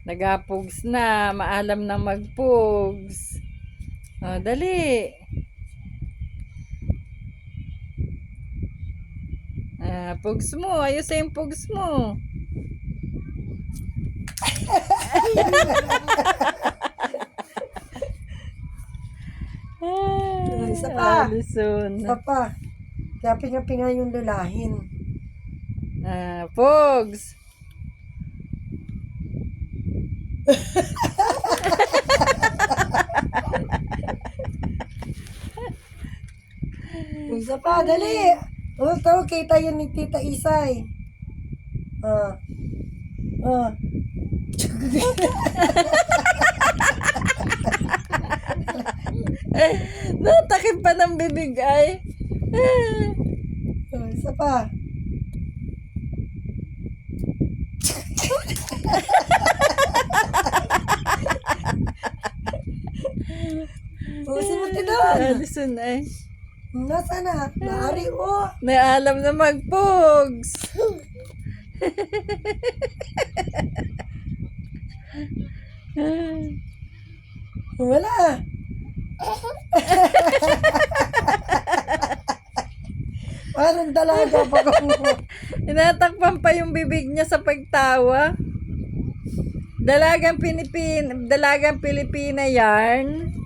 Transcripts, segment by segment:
Nagapugs na. Maalam na magpugs. O, dali. Pugs mo. Ayos yung pugs mo. Isa pa. Alison. Isa pa. Kaya pinga-pinga yung lulahin. Pugs. Isa pa, dali. Ito, kita yun ni Tita Isay. Natakip pa ng bibig ay. Isa pa. Sinuti doon. Alison ay. Nasaan na? Naari mo. Naalam na magpugs. Wala. Parang dalaga pa kung Tinatakpan pa yung bibig niya sa pagtawa. Dalagang Pilipina yarn.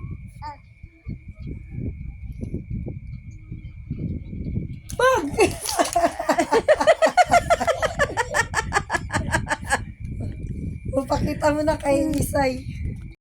Upakita mo na kay Isay.